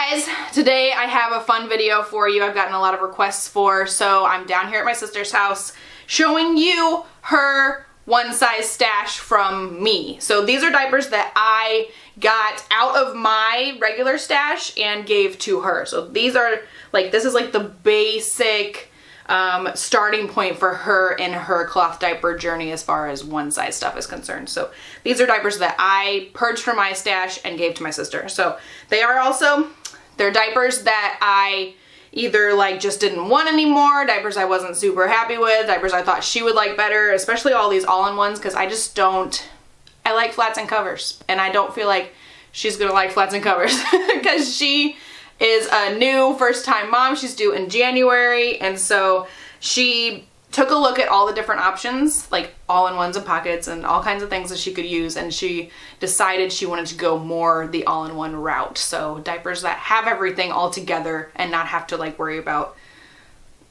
guys, today I have a fun video for you I've gotten a lot of requests for, so I'm down here at my sister's house showing you her one size stash from me. So these are diapers that I got out of my regular stash and gave to her. So these are like, this is like the basic starting point for her in her cloth diaper journey as far as one size stuff is concerned. So these are diapers that I purged from my stash and gave to my sister. So they're diapers that I either like just didn't want anymore, diapers I wasn't super happy with, diapers I thought she would like better, especially all these all-in-ones, because I like flats and covers, and I don't feel like she's gonna like flats and covers because she is a new first-time mom. She's due in January, and so she took a look at all the different options, like all-in-ones and pockets and all kinds of things that she could use, and she decided she wanted to go more the all-in-one route. So diapers that have everything all together and not have to like worry about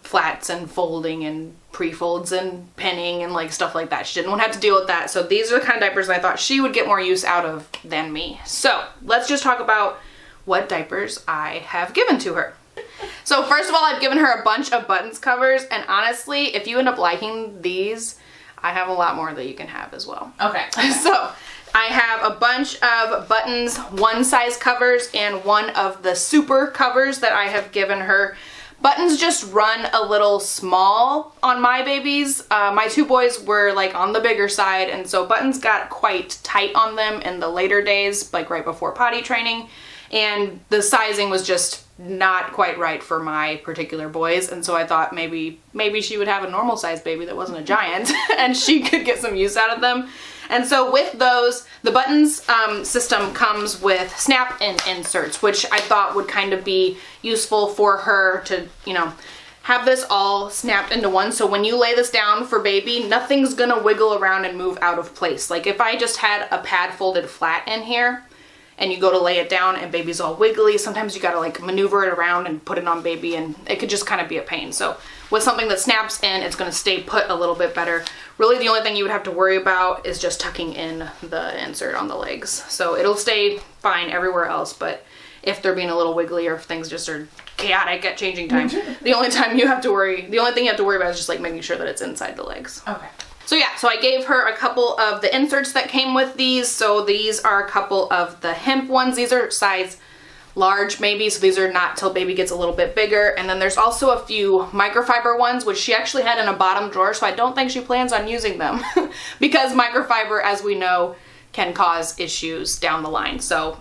flats and folding and pre-folds and pinning and like stuff like that. She didn't want to have to deal with that. So these are the kind of diapers I thought she would get more use out of than me. So let's just talk about what diapers I have given to her. So first of all, I've given her a bunch of buttons covers, and honestly, if you end up liking these, I have a lot more that you can have as well. Okay. So I have a bunch of buttons, one size covers, and one of the super covers that I have given her. Buttons just run a little small on my babies. My two boys were like on the bigger side, and so buttons got quite tight on them in the later days, like right before potty training, and the sizing was just not quite right for my particular boys, and so I thought maybe she would have a normal sized baby that wasn't a giant and she could get some use out of them. And so with those, the buttons system comes with snap-in inserts, which I thought would kind of be useful for her to, you know, have this all snapped into one. So when you lay this down for baby, nothing's gonna wiggle around and move out of place. Like if I just had a pad folded flat in here and you go to lay it down and baby's all wiggly, sometimes you gotta like maneuver it around and put it on baby, and it could just kind of be a pain. So with something that snaps in, it's gonna stay put a little bit better. Really the only thing you would have to worry about is just tucking in the insert on the legs. So it'll stay fine everywhere else, but if they're being a little wiggly or if things just are chaotic at changing time, the only thing you have to worry about is just like making sure that it's inside the legs. Okay. So yeah, so I gave her a couple of the inserts that came with these. So these are a couple of the hemp ones. These are size large maybe, so these are not till baby gets a little bit bigger. And then there's also a few microfiber ones, which she actually had in a bottom drawer, so I don't think she plans on using them because microfiber, as we know, can cause issues down the line. So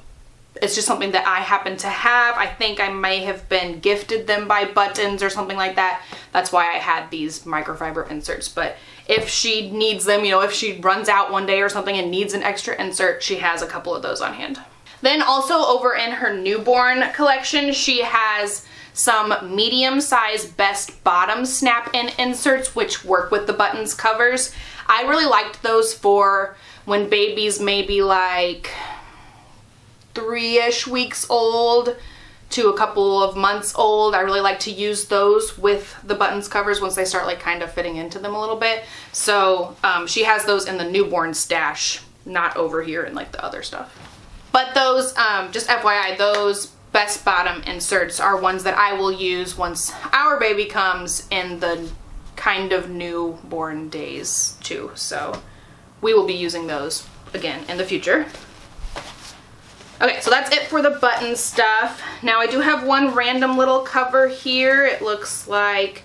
it's just something that I happen to have. I think I may have been gifted them by Buttons or something like that. That's why I had these microfiber inserts. But if she needs them, you know, if she runs out one day or something and needs an extra insert, she has a couple of those on hand. Then also over in her newborn collection, she has some medium-sized best bottom snap-in inserts, which work with the Buttons covers. I really liked those for when babies maybe like 3-ish weeks old to a couple of months old. I really like to use those with the Buttons covers once they start like kind of fitting into them a little bit. So she has those in the newborn stash, not over here in like the other stuff. But those, just FYI, those best bottom inserts are ones that I will use once our baby comes in the kind of newborn days too. So we will be using those again in the future. Okay, so that's it for the button stuff. Now I do have one random little cover here. It looks like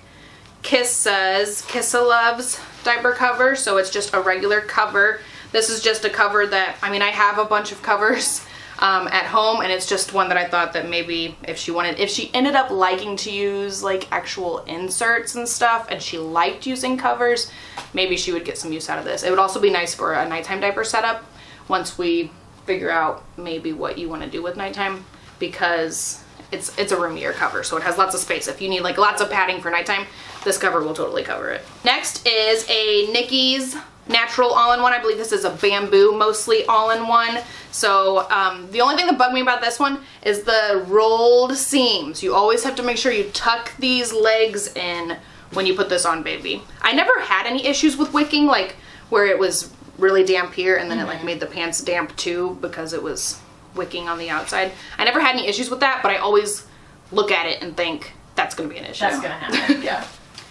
Kissa Love's diaper cover, so it's just a regular cover. This is just a cover that, I mean, I have a bunch of covers at home, and it's just one that I thought that maybe if she ended up liking to use like actual inserts and stuff, and she liked using covers, maybe she would get some use out of this. It would also be nice for a nighttime diaper setup once we figure out maybe what you want to do with nighttime, because it's a roomier cover, so it has lots of space. If you need like lots of padding for nighttime, this cover will totally cover it. Next is a Nikki's natural all-in-one. I believe this is a bamboo mostly all-in-one. So the only thing that bugged me about this one is the rolled seams. You always have to make sure you tuck these legs in when you put this on baby. I never had any issues with wicking, like where it was really damp here and then it like made the pants damp too because it was wicking on the outside. I never had any issues with that, but I always look at it and think that's gonna be an issue. That's gonna happen, yeah.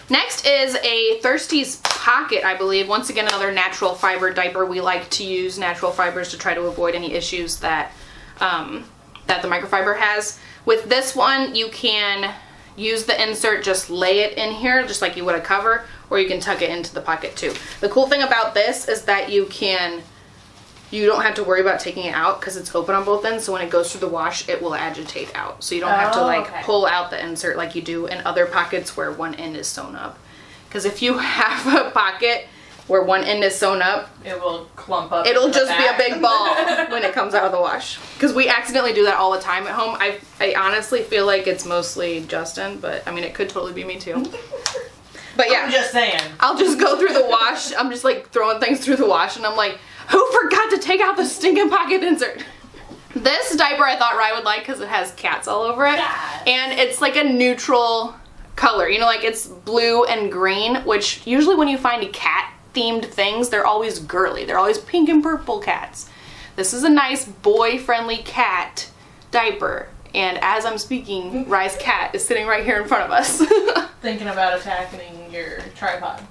Next is a Thirsty's Pocket, I believe. Once again, another natural fiber diaper. We like to use natural fibers to try to avoid any issues that that the microfiber has. With this one, you can use the insert, just lay it in here, just like you would a cover, or you can tuck it into the pocket too. The cool thing about this is that you don't have to worry about taking it out because it's open on both ends, so when it goes through the wash, it will agitate out. So you don't have to like pull out the insert like you do in other pockets where one end is sewn up. Because if you have a pocket where one end is sewn up, it will clump up. It'll just be a big ball when it comes out of the wash. Because we accidentally do that all the time at home. I honestly feel like it's mostly Justin, but I mean, it could totally be me too. But yeah. I'm just saying. I'll just go through the wash. I'm just like throwing things through the wash and I'm like, who forgot to take out the stinking pocket insert? This diaper I thought Rye would like because it has cats all over it. Yes. And it's like a neutral color. You know, like it's blue and green, which usually when you find cat themed things, they're always girly. They're always pink and purple cats. This is a nice boy-friendly cat diaper. And as I'm speaking, Rye's cat is sitting right here in front of us. Thinking about attacking your tripod.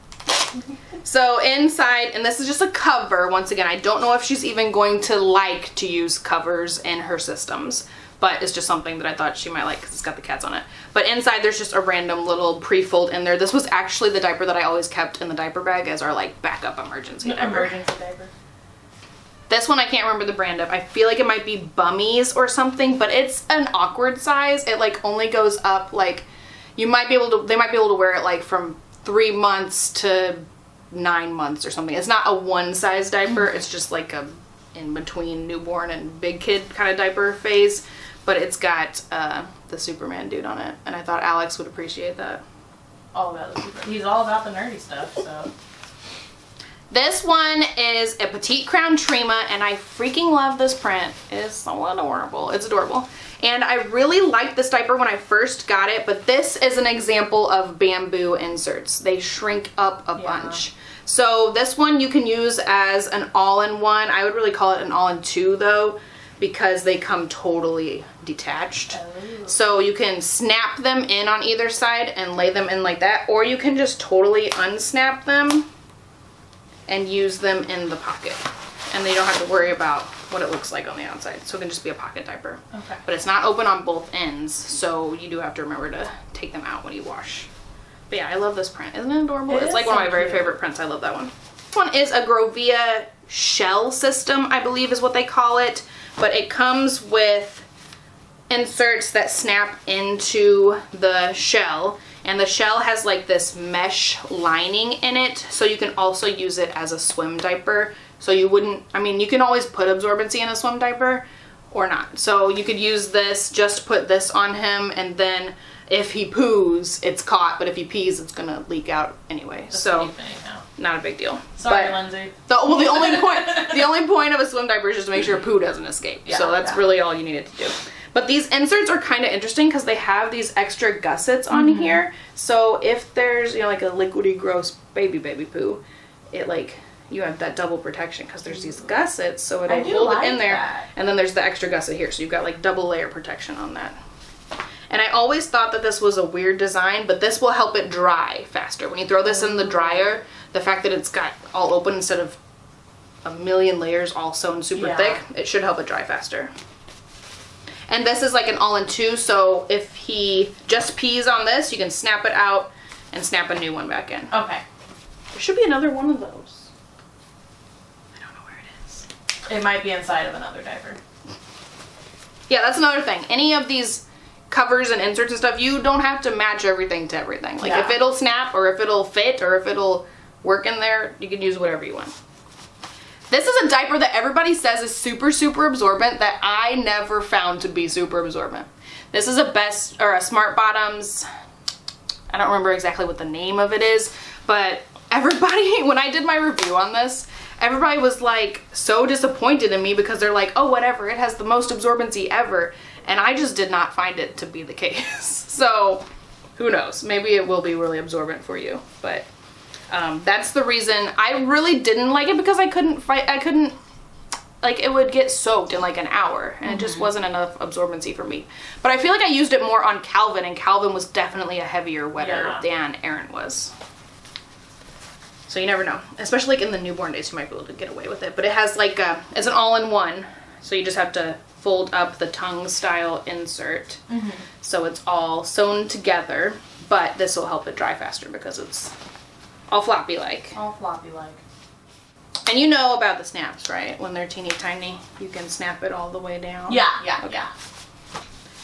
So inside, and this is just a cover, once again, I don't know if she's even going to like to use covers in her systems, but it's just something that I thought she might like because it's got the cats on it. But inside there's just a random little pre-fold in there. This was actually the diaper that I always kept in the diaper bag as our like backup emergency diaper. Emergency diaper. This one I can't remember the brand of. I feel like it might be Bummies or something, but it's an awkward size. It like only goes up like, they might be able to wear it like from 3 months to 9 months or something. It's not a one size diaper. It's just like a in between newborn and big kid kind of diaper phase, but it's got the Superman dude on it, and I thought Alex would appreciate that. All about the Superman. He's all about the nerdy stuff, so. This one is a Petite Crown Trima, and I freaking love this print. It's so adorable. It's adorable. And I really liked this diaper when I first got it, but this is an example of bamboo inserts. They shrink up a bunch. So this one you can use as an all-in-one. I would really call it an all-in-two though, because they come totally detached. Oh. So you can snap them in on either side and lay them in like that, or you can just totally unsnap them and use them in the pocket. And then you don't have to worry about what it looks like on the outside. So it can just be a pocket diaper. Okay. But it's not open on both ends, so you do have to remember to take them out when you wash. But yeah, I love this print. Isn't it adorable? It's like one of my very favorite prints. I love that one. This one is a Grovia shell system, I believe is what they call it. But it comes with inserts that snap into the shell. And the shell has like this mesh lining in it, so you can also use it as a swim diaper. So you wouldn't, I mean, you can always put absorbency in a swim diaper or not. So you could use this, just put this on him, and then if he poos, it's caught, but if he pees, it's gonna leak out anyway. That's so not a big deal. Sorry, Lindsay. The only point of a swim diaper is just to make sure poo doesn't escape. Yeah, so that's really all you needed to do. But these inserts are kind of interesting because they have these extra gussets on here. So if there's, you know, like a liquidy gross baby poo, it like, you have that double protection because there's these gussets, so it'll hold it in there. And then there's the extra gusset here, so you've got like double layer protection on that. And I always thought that this was a weird design, but this will help it dry faster. When you throw this in the dryer, the fact that it's got all open instead of a million layers all sewn super thick, it should help it dry faster. And this is like an all-in-two, so if he just pees on this, you can snap it out and snap a new one back in. Okay. There should be another one of those. I don't know where it is. It might be inside of another diaper. Yeah, that's another thing. Any of these covers and inserts and stuff, you don't have to match everything to everything. Like if it'll snap or if it'll fit or if it'll work in there, you can use whatever you want. This is a diaper that everybody says is super, super absorbent that I never found to be super absorbent. This is a Smart Bottoms. I don't remember exactly what the name of it is, but everybody, when I did my review on this, everybody was like so disappointed in me because they're like, oh, whatever, it has the most absorbency ever. And I just did not find it to be the case. So who knows? Maybe it will be really absorbent for you, but that's the reason I really didn't like it, because I couldn't like it would get soaked in like an hour, and it just wasn't enough absorbency for me. But I feel like I used it more on Calvin, and Calvin was definitely a heavier wetter than Eren was. So you never know, especially like in the newborn days, you might be able to get away with it. But it has like it's an all-in-one, so you just have to fold up the tongue style insert, so it's all sewn together. But this will help it dry faster because it's all floppy like. All floppy like. And you know about the snaps, right? When they're teeny tiny, you can snap it all the way down. Yeah.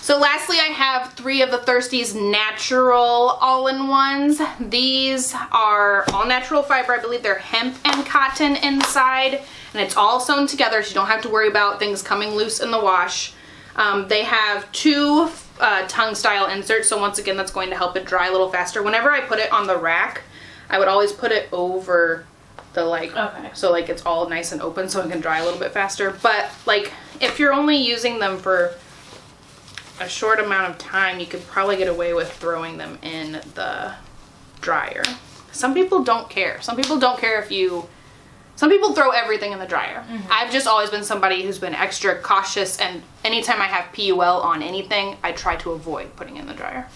So lastly, I have 3 of the Thirsties natural all-in-ones. These are all natural fiber. I believe they're hemp and cotton inside, and it's all sewn together, so you don't have to worry about things coming loose in the wash. They have 2 tongue style inserts, so once again, that's going to help it dry a little faster. Whenever I put it on the rack, I would always put it over the like, so like it's all nice and open so it can dry a little bit faster. But like if you're only using them for a short amount of time, you could probably get away with throwing them in the dryer. Some people don't care. Some people don't care if you, some people throw everything in the dryer. I've just always been somebody who's been extra cautious, and anytime I have PUL on anything, I try to avoid putting in the dryer.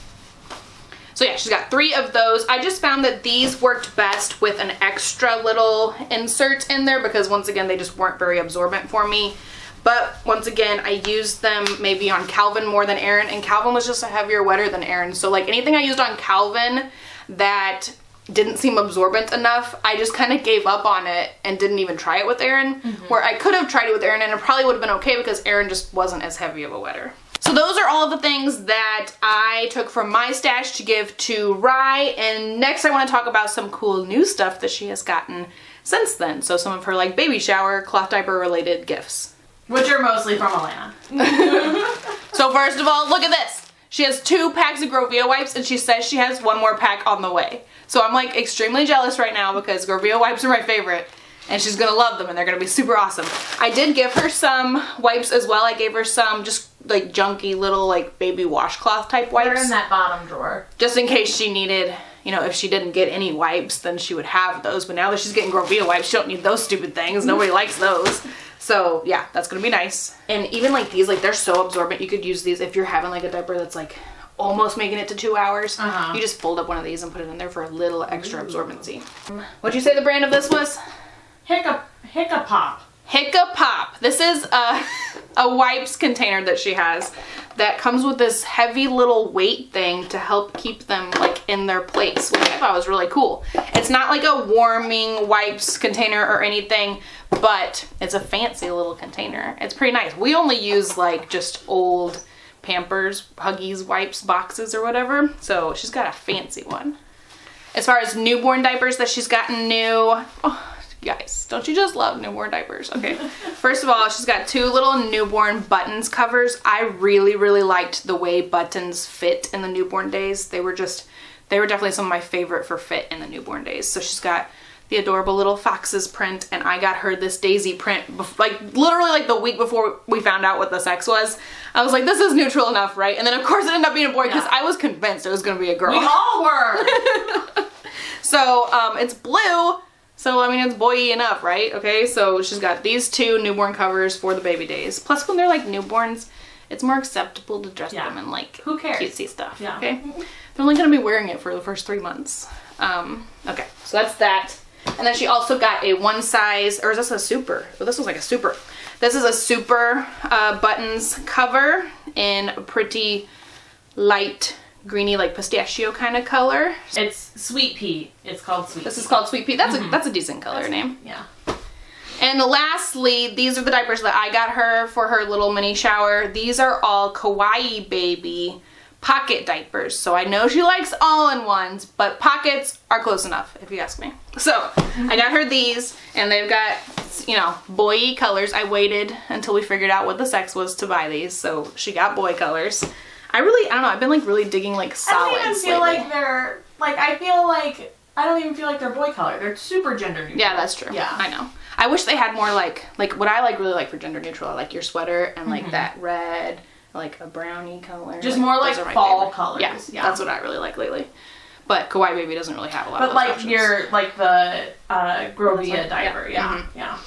So yeah, she's got 3 of those. I just found that these worked best with an extra little insert in there because once again, they just weren't very absorbent for me. But once again, I used them maybe on Calvin more than Eren, and Calvin was just a heavier wetter than Eren. So like anything I used on Calvin that didn't seem absorbent enough, I just kind of gave up on it and didn't even try it with Eren. Where I could have tried it with Eren and it probably would have been okay because Eren just wasn't as heavy of a wetter. So those are all of the things that I took from my stash to give to Rye, and next I want to talk about some cool new stuff that she has gotten since then. So some of her like baby shower, cloth diaper related gifts. Which are mostly from Alana. So first of all, look at this. She has 2 packs of Grovia wipes, and she says she has 1 more pack on the way. So I'm like extremely jealous right now because Grovia wipes are my favorite, and she's gonna love them, and they're gonna be super awesome. I did give her some wipes as well. I gave her some just like junky little like baby washcloth type wipes. They're in that bottom drawer. Just in case she needed, you know, if she didn't get any wipes, then she would have those. But now that she's getting Grovia wipes, she don't need those stupid things. Nobody likes those. So yeah, that's gonna be nice. And even like these, like they're so absorbent. You could use these if you're having like a diaper that's like almost making it to 2 hours. You just fold up one of these and put it in there for a little extra absorbency. What'd you say the brand of this was? Hiccapop. Hiccapop. This is a wipes container that she has that comes with this heavy little weight thing to help keep them like in their place, which I thought was really cool. It's not like a warming wipes container or anything, but it's a fancy little container. It's pretty nice. We only use like just old Pampers, Huggies wipes boxes or whatever, so she's got a fancy one. As far as newborn diapers that she's gotten new, guys, don't you just love newborn diapers? Okay, first of all, she's got 2 little newborn buttons covers. I really, really liked the way buttons fit in the newborn days. They were definitely some of my favorite for fit in the newborn days. So she's got the adorable little foxes print, and I got her this daisy print, like literally like the week before we found out what the sex was. I was like, this is neutral enough, right? And then of course it ended up being a boy because I was convinced it was gonna be a girl. We all were. So it's blue. So, I mean, it's boy-y enough, right? Okay, so she's got these 2 newborn covers for the baby days. Plus, when they're, like, newborns, it's more acceptable to dress them in, like, who cares? Cutesy stuff, okay? They're only going to be wearing it for the first 3 months. Okay, so that's that. And then she also got a 1 size, or is this a super? Oh, this was like a super. This is a super buttons cover in a pretty light greeny, like pistachio kind of color. It's Sweet Pea. It's called Sweet Pea. This is called Sweet Pea. That's a decent color name. Yeah. And lastly, these are the diapers that I got her for her little mini shower. These are all Kawaii Baby pocket diapers. So I know she likes all-in-ones, but pockets are close enough, if you ask me. So I got her these, and they've got, you know, boy colors. I waited until we figured out what the sex was to buy these, so she got boy colors. I don't know, I've been like really digging like solids I don't even feel lately. like they're, like, I don't even feel like they're boy color. They're super gender neutral. Yeah, that's true. Yeah. I know. I wish they had more like what I really like for gender neutral, I like your sweater and like that red, like a brownie color. Just more like fall colors. Yeah, that's what I really like lately. But Kawaii Baby doesn't really have a lot of those options. Your, like the Grovia diaper, yeah.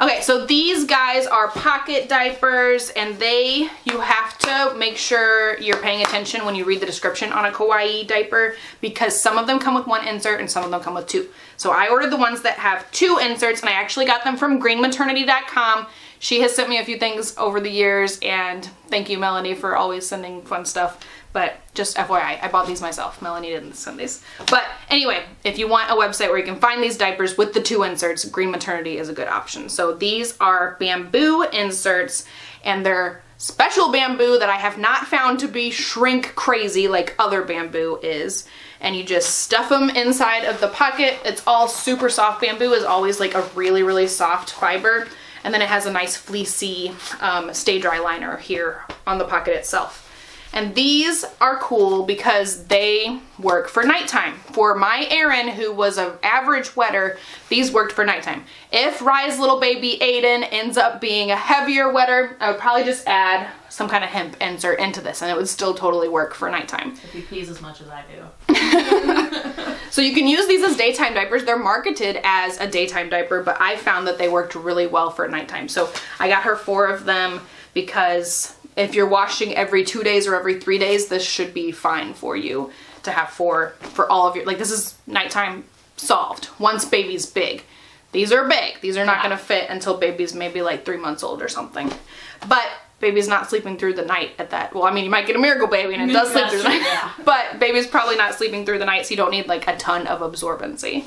Okay, so these guys are pocket diapers, and you have to make sure you're paying attention when you read the description on a Kawaii diaper, because some of them come with 1 insert and some of them come with 2. So I ordered the ones that have 2 inserts, and I actually got them from greenmaternity.com. She has sent me a few things over the years, and thank you, Melanie, for always sending fun stuff. But just FYI, I bought these myself. Melanie didn't send these. But anyway, if you want a website where you can find these diapers with the 2 inserts, Green Maternity is a good option. So these are bamboo inserts, and they're special bamboo that I have not found to be shrink crazy like other bamboo is. And you just stuff them inside of the pocket. It's all super soft. Bamboo is always like a really, really soft fiber. And then it has a nice fleecy stay dry liner here on the pocket itself. And these are cool because they work for nighttime. For my Eren, who was an average wetter, these worked for nighttime. If Rye's little baby Aiden ends up being a heavier wetter, I would probably just add some kind of hemp insert into this, and it would still totally work for nighttime. If he pees as much as I do. So you can use these as daytime diapers. They're marketed as a daytime diaper, but I found that they worked really well for nighttime. So I got her 4 of them because if you're washing every 2 days or every 3 days, this should be fine for you to have 4 for all of your, like, this is nighttime solved once baby's big. These are big. These are not going to fit until baby's maybe like 3 months old or something. But baby's not sleeping through the night at that. Well, I mean, you might get a miracle baby and it does sleep through the night. Yeah. But baby's probably not sleeping through the night, so you don't need like a ton of absorbency.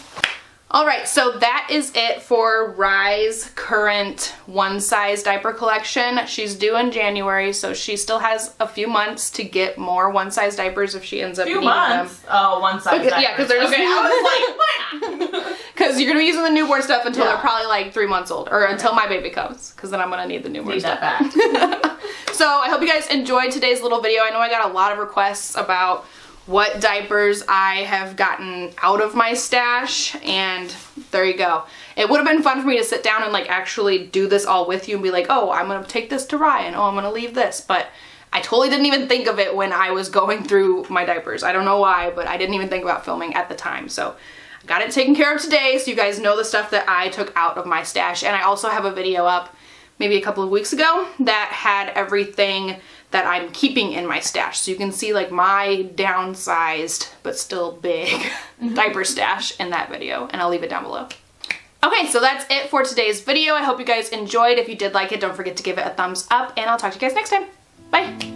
Alright, so that is it for Rye's current 1-size diaper collection. She's due in January, so she still has a few months to get more 1-size diapers if she ends up needing them. Oh, 1-size diapers. Yeah, because they're just... Okay, I was like, because you're going to be using the newborn stuff until they're probably like 3 months old, or until my baby comes, because then I'm going to need the newborn stuff. Back. So I hope you guys enjoyed today's little video. I know I got a lot of requests about what diapers I have gotten out of my stash, and there you go. It would have been fun for me to sit down and like actually do this all with you and be like, oh, I'm gonna take this to Ryan, oh, I'm gonna leave this, but I totally didn't even think of it when I was going through my diapers. I don't know why, but I didn't even think about filming at the time. So I got it taken care of today, so you guys know the stuff that I took out of my stash. And I also have a video up maybe a couple of weeks ago that had everything that I'm keeping in my stash. So you can see like my downsized but still big diaper stash in that video, and I'll leave it down below. Okay, so that's it for today's video. I hope you guys enjoyed. If you did like it, don't forget to give it a thumbs up, and I'll talk to you guys next time. Bye.